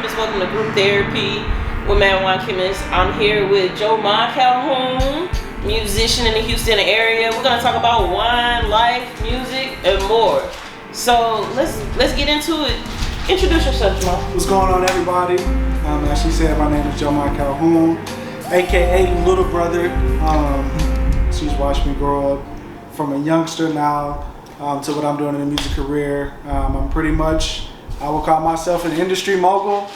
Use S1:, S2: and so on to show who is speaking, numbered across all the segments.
S1: Chemist. Welcome to Group Therapy with Mad Wine Chemist. I'm here with Jomi Calhoun, musician in the Houston area. We're gonna talk about wine, life, music, and more. So let's get into it. Introduce yourself, Jomi.
S2: What's going on, everybody? As she said, my name is Jomi Calhoun, aka Little Brother. She's watched me grow up from a youngster now to what I'm doing in the music career. I'm pretty much, I will call myself an industry mogul.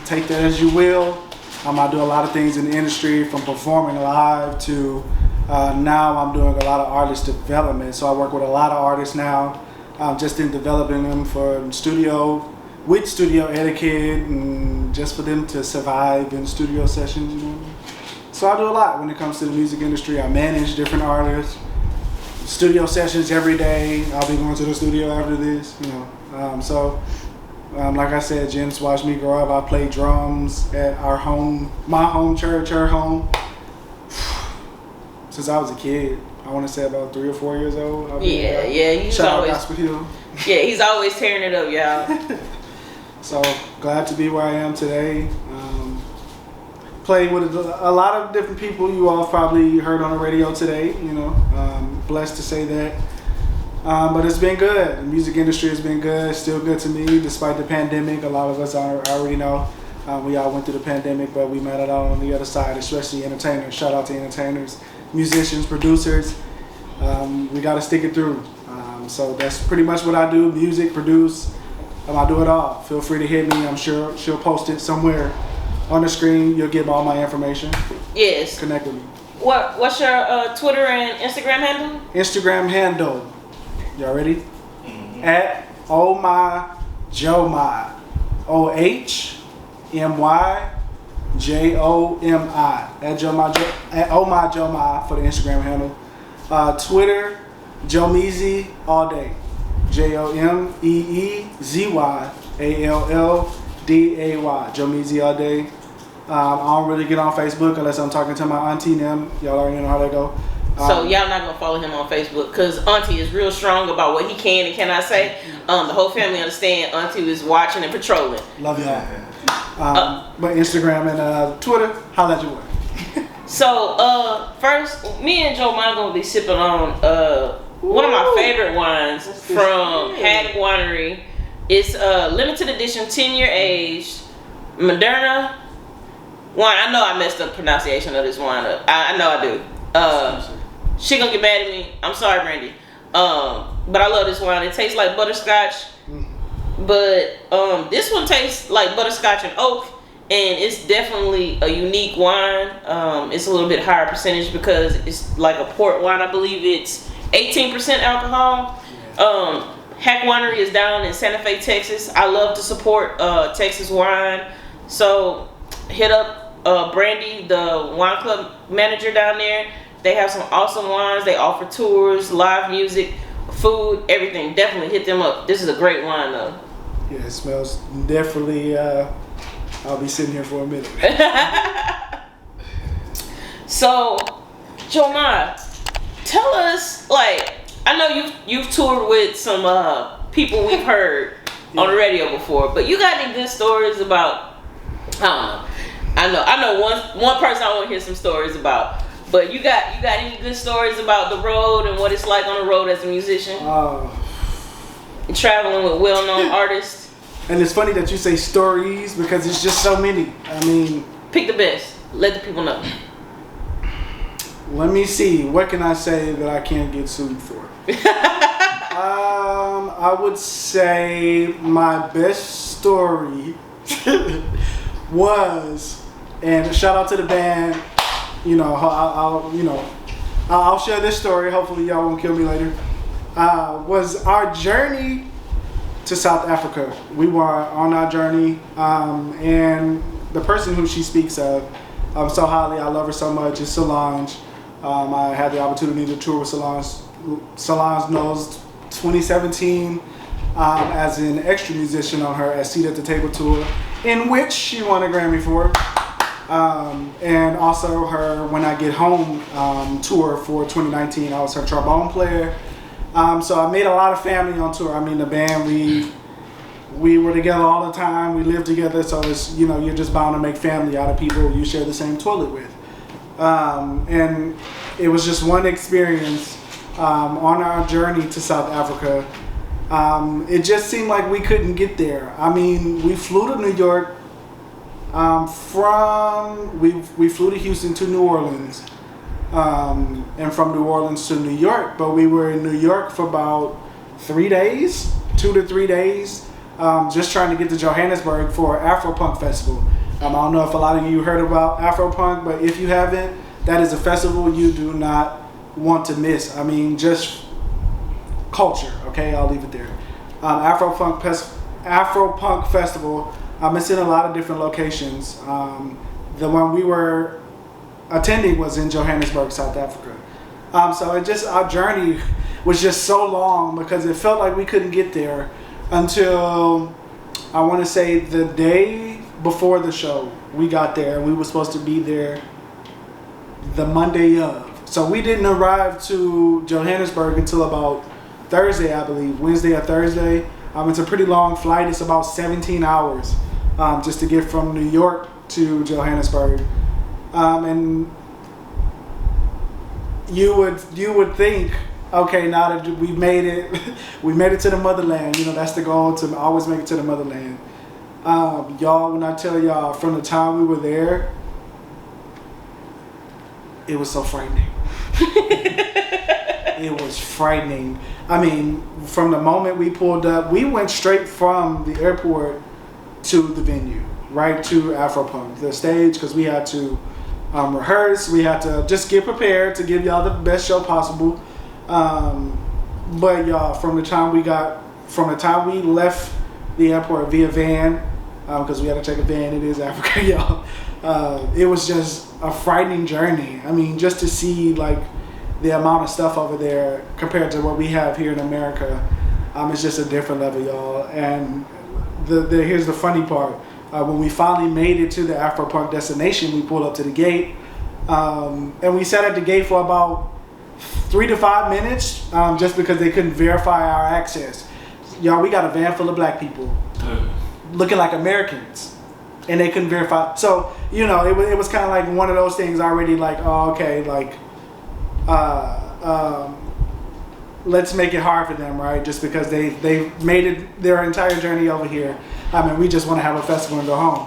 S2: Take that as you will. I do a lot of things in the industry, from performing live to now I'm doing a lot of artist development. So I work with a lot of artists now, just in developing them for studio, with studio etiquette, and just for them to survive in studio sessions. You know? So I do a lot when it comes to the music industry. I manage different artists, studio sessions every day. I'll be going to the studio after this, you know. Like I said, Jen's watched me grow up. I played drums at our home, my home church, her home, since I was a kid. I want to say about 3 or 4 years old.
S1: He's always Gospel Hill. Yeah, he's always tearing it up, y'all.
S2: So glad to be where I am today. Played with a lot of different people you all probably heard on the radio today. You know, blessed to say that. But it's been good. The music industry has been good. Still good to me, despite the pandemic. A lot of us already know we all went through the pandemic, but we made it out on the other side, especially entertainers. Shout out to entertainers, musicians, producers. We got to stick it through. So that's pretty much what I do: music, produce. I do it all. Feel free to hit me. I'm sure she'll post it somewhere on the screen. You'll get all my information.
S1: Yes.
S2: Connect with me.
S1: What's your Twitter and Instagram handle?
S2: Instagram handle. Y'all ready? Mm-hmm. At Oh My Jomi. OHMYJOMI. At Oh My Jomi for the Instagram handle. Twitter, Jomeezy all day. JOMEEZYALLDAY. Jomeezy all day. I don't really get on Facebook unless I'm talking to my auntie and them. Y'all already know how that go.
S1: So y'all not gonna follow him on Facebook because Auntie is real strong about what he can and cannot say. The whole family understand Auntie is watching and patrolling.
S2: Love y'all. But Instagram and Twitter, holla at your way.
S1: So first, me and Jomi gonna be sipping on one of my favorite wines from Haak Winery. It's limited edition, 10-year aged Maidera wine. I know I messed up pronunciation of this wine up. I know I do. She gonna get mad at me. I'm sorry, Brandy. But I love this wine. It tastes like butterscotch. But this one tastes like butterscotch and oak. And it's definitely a unique wine. It's a little bit higher percentage because it's like a port wine. I believe it's 18% alcohol. Haak Winery is down in Santa Fe, Texas. I love to support Texas wine. So hit up Brandy, the wine club manager down there. They have some awesome wines. They offer tours, live music, food, everything. Definitely hit them up. This is a great wine though.
S2: Yeah, it smells definitely, I'll be sitting here for a minute. So,
S1: Jomi, tell us, like, I know you've toured with some people we've heard on the radio before, but you got any good stories about, I know one person I want to hear some stories about. But you got any good stories about the road and what it's like on the road as a musician? Traveling with well-known artists.
S2: And it's funny that you say stories because it's just so many. I mean,
S1: pick the best. Let the people know.
S2: Let me see. What can I say that I can't get sued for? I would say my best story was, and shout out to the band. You know, I'll share this story. Hopefully, y'all won't kill me later. Was our journey to South Africa. We were on our journey, and the person who she speaks of, so highly, I love her so much, is Solange. I had the opportunity to tour with Solange Knowles 2017 as an extra musician on her Seat at the Table tour, in which she won a Grammy for. And also her When I Get Home tour for 2019. I was her trombone player. So I made a lot of family on tour. I mean, the band, we were together all the time. We lived together, so it's, you know, you're just bound to make family out of people you share the same toilet with. And it was just one experience on our journey to South Africa. It just seemed like we couldn't get there. I mean, we flew to New York. We flew to Houston to New Orleans, and from New Orleans to New York. But we were in New York for about 3 days, 2 to 3 days, just trying to get to Johannesburg for Afropunk Festival. I don't know if a lot of you heard about Afropunk, but if you haven't, that is a festival you do not want to miss. I mean, just culture. Okay, I'll leave it there. Afropunk Festival. It's in a lot of different locations. The one we were attending was in Johannesburg, South Africa. So our journey was just so long because it felt like we couldn't get there until, I want to say, the day before the show. We got there. We were supposed to be there the Monday of. So we didn't arrive to Johannesburg until about Thursday, I believe, Wednesday or Thursday. It's a pretty long flight. It's about 17 hours just to get from New York to Johannesburg. And you would think, okay, now that we made it, we made it to the motherland. You know, that's the goal, to always make it to the motherland. Y'all, when I tell y'all, from the time we were there, it was so frightening. It was frightening. I mean, from the moment we pulled up, we went straight from the airport to the venue, right to Afropunk, the stage, because we had to rehearse. We had to just get prepared to give y'all the best show possible. But y'all, from the time we left the airport via van, because we had to take a van, it is Africa, y'all. It was just a frightening journey. I mean, just to see like the amount of stuff over there compared to what we have here in America, it's just a different level, y'all. And here's the funny part. When we finally made it to the Afropunk destination, we pulled up to the gate, and we sat at the gate for about 3 to 5 minutes, just because they couldn't verify our access. Y'all, we got a van full of black people looking like Americans, and they couldn't verify. So, you know, it was kind of like one of those things already, like, oh, okay, like, let's make it hard for them, right? Just because they made it their entire journey over here. I mean, we just want to have a festival and go home.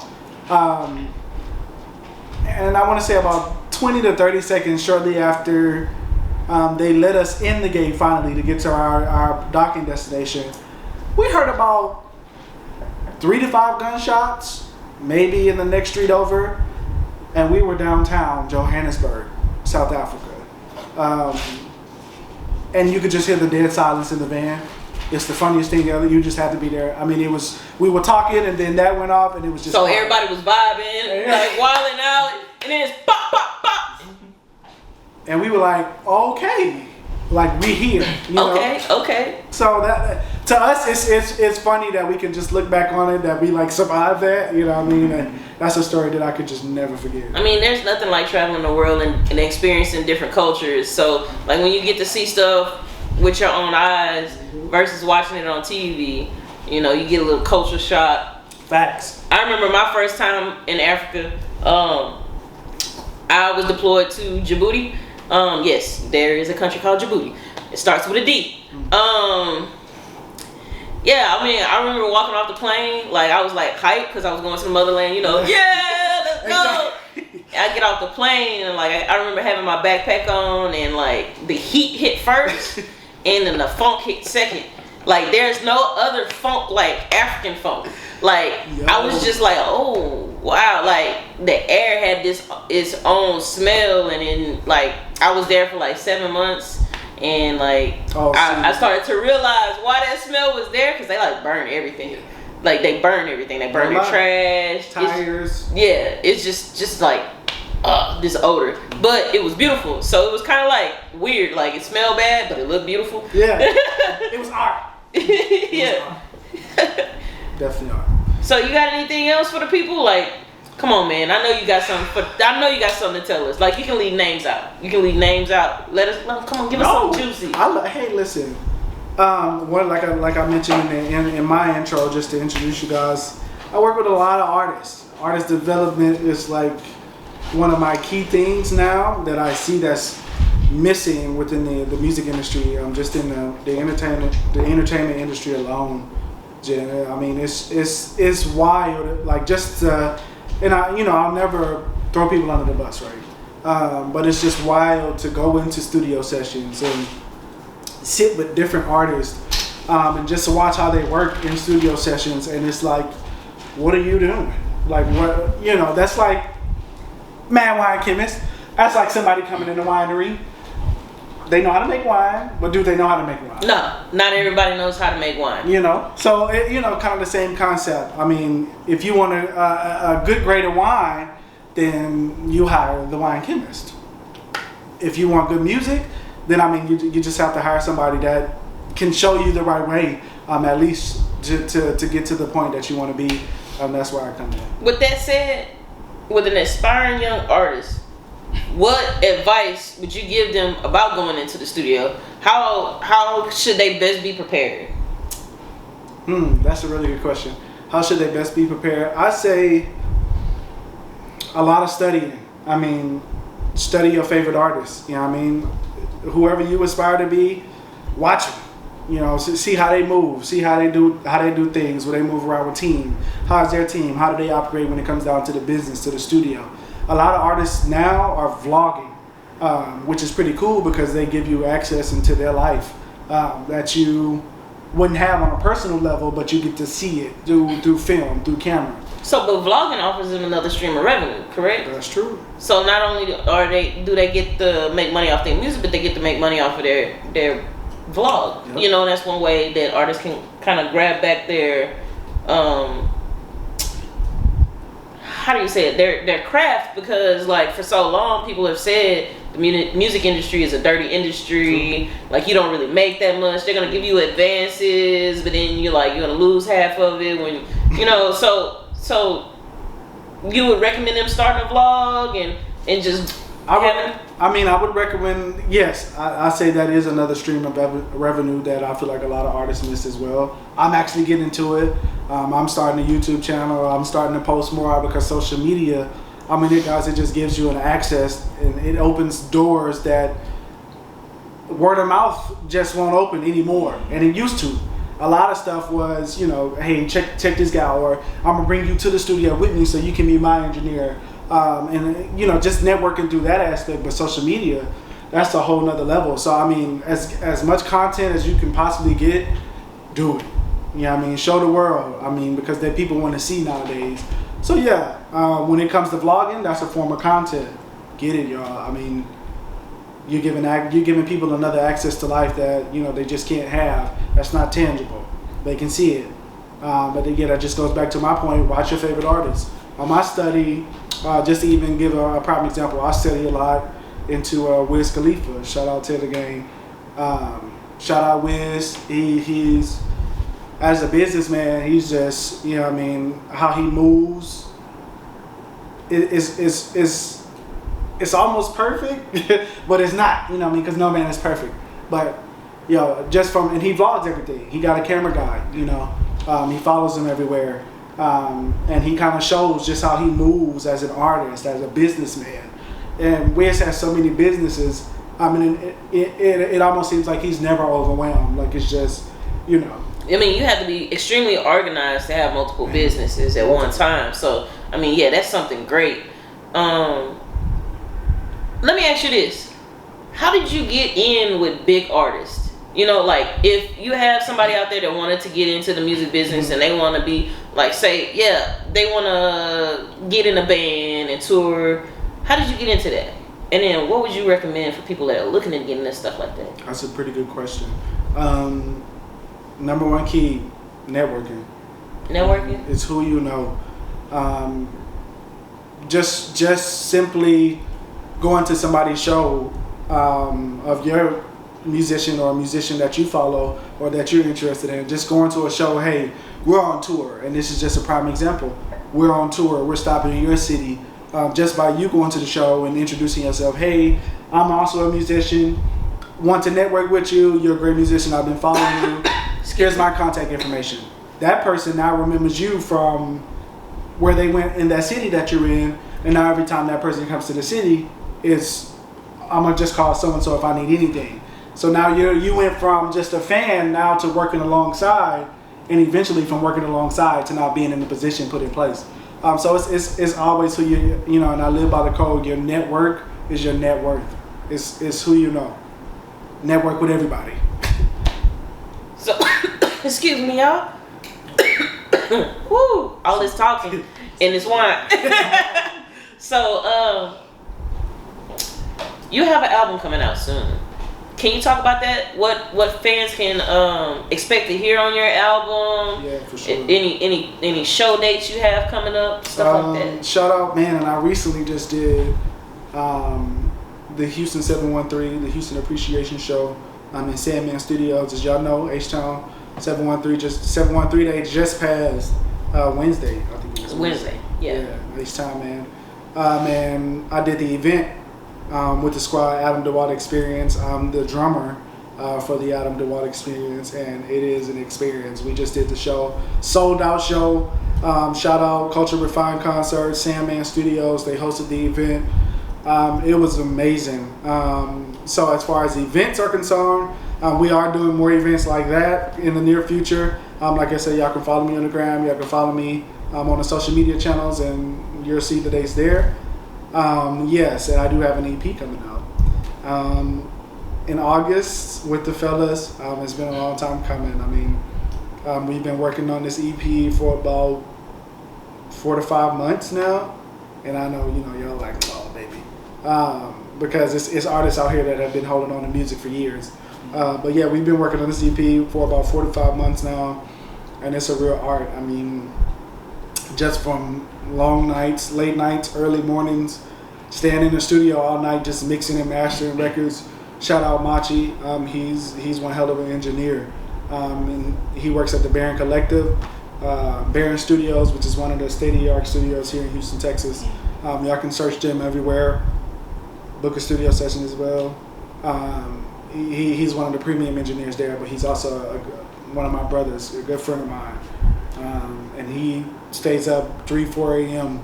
S2: And I want to say about 20 to 30 seconds shortly after they let us in the gate finally to get to our docking destination, we heard about 3 to 5 gunshots, maybe in the next street over, and we were downtown Johannesburg, South Africa. And you could just hear the dead silence in the van. It's the funniest thing ever. You just had to be there. I mean, we were talking, and then that went off, and it was just.
S1: So everybody was vibing, like wilding out, and then it's pop, pop, pop.
S2: And we were like, okay, like we here. You know?
S1: Okay.
S2: So that to us, it's funny that we can just look back on it, that we like survived that. You know what I mean? And that's a story that I could just never forget.
S1: I mean, there's nothing like traveling the world and experiencing different cultures. So like when you get to see stuff with your own eyes versus watching it on TV, you know, you get a little culture shock.
S2: Facts.
S1: I remember my first time in Africa. I was deployed to Djibouti. Yes, there is a country called Djibouti. It starts with a D. Yeah, I mean, I remember walking off the plane, like I was like hyped because I was going to the motherland, you know, yeah, let's go. I get off the plane and like I remember having my backpack on and like the heat hit first and then the funk hit second. Like there's no other funk like African funk. Like I was just like, oh wow, like the air had its own smell, and then like I was there for like 7 months. And like I started to realize why that smell was there, because they like burn everything. Like they burn everything. They burn their trash,
S2: tires.
S1: It's just like this odor. But it was beautiful. So it was kind of like weird. Like it smelled bad, but it looked beautiful.
S2: Yeah, it was art.
S1: Yeah,
S2: definitely art.
S1: So you got anything else for the people? Like, come on, man. I know you got something. I know you got something to tell us. Like, you can leave names out. Let us. Come on, give us something juicy.
S2: Hey, listen. Well, like I mentioned in my intro, just to introduce you guys, I work with a lot of artists. Artist development is like one of my key things now that I see that's missing within the music industry. Just in the entertainment industry alone. I mean, it's wild. Like and I'll never throw people under the bus, right? But it's just wild to go into studio sessions and sit with different artists and just to watch how they work in studio sessions. And it's like, what are you doing? Like, what, that's like Mad Wine Chemist. That's like somebody coming in the winery. They know how to make wine, but do they know how to make wine?
S1: No, not everybody knows how to make wine.
S2: So kind of the same concept. I mean, if you want a good grade of wine, then you hire the wine chemist. If you want good music, then I mean, you just have to hire somebody that can show you the right way, at least to get to the point that you want to be. That's where I come in.
S1: With that said, with an aspiring young artist, what advice would you give them about going into the studio? How should they best be prepared?
S2: That's a really good question. How should they best be prepared? I say a lot of studying. I mean, study your favorite artists. You know what I mean? Whoever you aspire to be, watch them. See how they move, see how they do things, when they move around with team. How's their team? How do they operate when it comes down to the business, to the studio? A lot of artists now are vlogging, which is pretty cool because they give you access into their life that you wouldn't have on a personal level, but you get to see it through film, through camera.
S1: So, but vlogging offers them another stream of revenue, correct?
S2: That's true.
S1: So not only do they get to make money off their music, but they get to make money off of their vlog. Yep. That's one way that artists can kind of grab back their how do you say it, their craft, because like for so long people have said the music industry is a dirty industry. Like you don't really make that much. They're gonna give you advances, but then you're gonna lose half of it when so you would recommend them starting a vlog and just
S2: I would recommend, yes, I say that is another stream of revenue that I feel like a lot of artists miss as well. I'm actually getting into it. I'm starting a YouTube channel. I'm starting to post more because social media, it just gives you an access and it opens doors that word of mouth just won't open anymore. And it used to. A lot of stuff was, hey, check this guy, or I'm going to bring you to the studio with me so you can be my engineer. Just networking through that aspect, but social media, that's a whole nother level. So as much content as you can possibly get, do it. Show the world. Because that people want to see nowadays. So yeah, when it comes to vlogging, that's a form of content. Get it, y'all. You're giving people another access to life that they just can't have. That's not tangible. They can see it. But again, that just goes back to my point. Watch your favorite artists. I study. Just to even give a prime example, I study a lot into Wiz Khalifa. Shout out to the game. Shout out Wiz. He's as a businessman, he's just how he moves. It's almost perfect, but it's not. Because no man is perfect. But and he vlogs everything. He got a camera guy. He follows him everywhere. And he kind of shows just how he moves as an artist, as a businessman. And Wiz has so many businesses. It almost seems like he's never overwhelmed. Like it's just, you
S1: have to be extremely organized to have multiple businesses at one time. So, that's something great. Let me ask you this. How did you get in with big artists? If you have somebody out there that wanted to get into the music business and they want to be, they want to get in a band and tour, how did you get into that? And then what would you recommend for people that are looking at getting into stuff like that?
S2: That's a pretty good question. Number one key, networking.
S1: Networking?
S2: It's who you know. Just simply going to somebody's show of your musician or a musician that you follow or that you're interested in, just going to a show, hey, we're on tour, and this is just a prime example. We're on tour, we're stopping in your city. Just by you going to the show and introducing yourself, hey, I'm also a musician. want to network with you. You're a great musician. I've been following you. Here's my contact information. That person now remembers you from where they went in that city that you're in, and now every time that person comes to the city, I'm gonna just call so and so if I need anything. So now you went from just a fan now to working alongside, and eventually from working alongside to now being in the position put in place. So it's always who you know, and I live by the code. Your network is your net worth. It's who you know. Network with everybody.
S1: So, excuse me, y'all. Woo! All this talking and this wine. So, you have an album coming out soon. Can you talk about that? What fans can expect to hear on your album?
S2: Yeah, for sure.
S1: Any show dates you have coming up? Stuff like that.
S2: Shout out, man! And I recently just did the Houston 713, the Houston Appreciation Show. I'm in Sandman Studios, as y'all know. H-Town 713 Day just passed Wednesday. I think it was
S1: Wednesday. Yeah.
S2: H-Town, man. Man, I did the event with the squad, Adam DeWatt Experience. I'm the drummer for the Adam DeWatt Experience, and it is an experience. We just did the show, sold out show. Shout out Culture Refined Concert, Sandman Studios. They hosted the event. It was amazing. So as far as events are concerned, we are doing more events like that in the near future. Like I said, y'all can follow me on the gram. Y'all can follow me on the social media channels, and you'll see the dates there. Yes, and I do have an EP coming out in August with the fellas. It's been a long time coming. I mean, we've been working on this EP for about 4 to 5 months now, and I know y'all like it all, baby, because it's artists out here that have been holding on to music for years. But yeah, we've been working on this EP for about 4 to 5 months now, and it's a real art. I mean, just from long nights, late nights, early mornings, staying in the studio all night just mixing and mastering records. Shout out Machi. He's one hell of an engineer. And he works at the Barron Collective, Barron Studios, which is one of the state-of-the-art studios here in Houston, Texas. Y'all can search them everywhere. Book a studio session as well. He's one of the premium engineers there, but he's also one of my brothers, a good friend of mine. And he stays up 3, 4 a.m.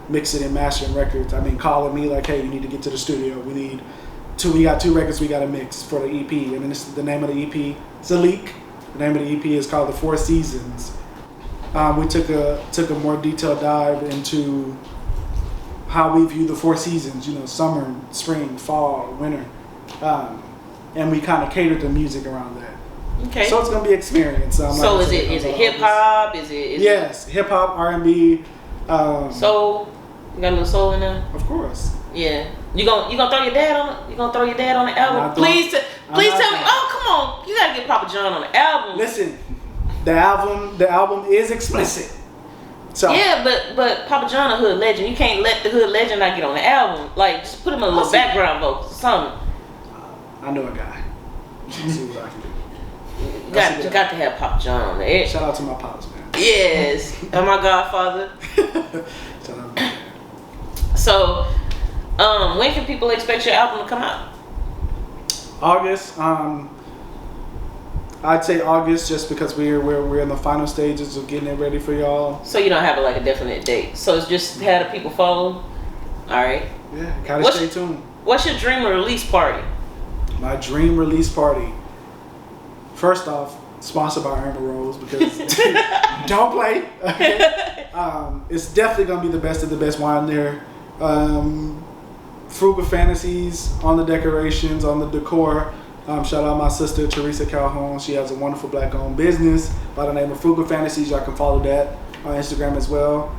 S2: mixing and mastering records. I mean, calling me like, hey, you need to get to the studio. We got 2 records we got to mix for the EP. And then the name of the EP is a leak. The name of the EP is called The 4 Seasons. We took a more detailed dive into how we view the 4 seasons, summer, spring, fall, winter. And we kind of catered the music around that.
S1: Okay.
S2: So it's gonna be experience.
S1: So is it hip hop? Is it?
S2: Yes, hip hop, R&B.
S1: Soul. You got a little soul in there.
S2: Of course.
S1: Yeah. You gonna throw your dad on it? You gonna throw your dad on the album? Please tell me. Oh, come on! You gotta get Papa John on the album.
S2: Listen, the album is explicit. So
S1: yeah, but Papa John a hood legend. You can't let the hood legend not get on the album. Like, just put him in a little background vocals or something.
S2: I know a guy. See what I can do.
S1: You got to have Papa John on there.
S2: Shout out to my pops, man.
S1: Yes, and my godfather.
S2: Shout out, man.
S1: So, when can people expect your album to come out?
S2: August. I'd say August, just because we're in the final stages of getting it ready for y'all.
S1: So you don't have a definite date. So it's just have the people follow. All right.
S2: Yeah, gotta stay tuned.
S1: What's your dream release party?
S2: My dream release party. First off, sponsored by Irma Rose, because don't play. Okay? It's definitely gonna be the best of the best wine there. Frugal Fantasies on the decorations, on the decor. Shout out my sister Teresa Calhoun. She has a wonderful black-owned business by the name of Frugal Fantasies. Y'all can follow that on Instagram as well.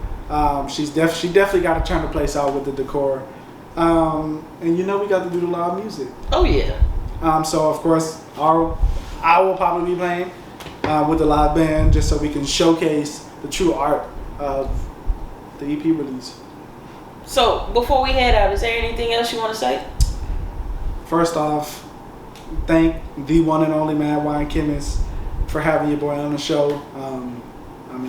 S2: She definitely got to turn the place out with the decor. And we got to do the live music.
S1: Oh yeah.
S2: So of course I will probably be playing with the live band, just so we can showcase the true art of the EP release.
S1: So before we head out, is there anything else you want to say?
S2: First off, thank the one and only Mad Wine Chemist for having your boy on the show.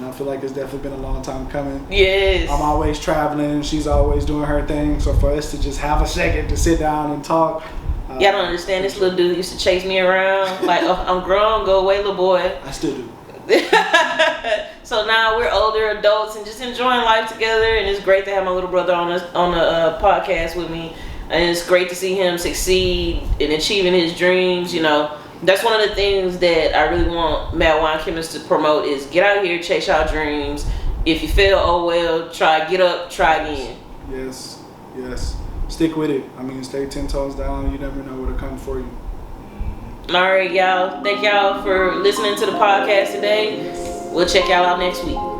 S2: I feel like it's definitely been a long time coming.
S1: Yes.
S2: I'm always traveling. She's always doing her thing. So for us to just have a second to sit down and talk,
S1: Y'all don't understand. This little dude used to chase me around. Like, oh, I'm grown, go away, little boy.
S2: I still do.
S1: So now we're older adults and just enjoying life together. And it's great to have my little brother on the podcast with me. And it's great to see him succeed in achieving his dreams. You know, that's one of the things that I really want Mad Wine Chemist to promote is get out here, chase your dreams. If you fail, oh well, get up, try again.
S2: Yes. Stick with it. I mean, stay 10 toes down. You never know what'll come for you.
S1: All right, y'all. Thank y'all for listening to the podcast today. We'll check y'all out next week.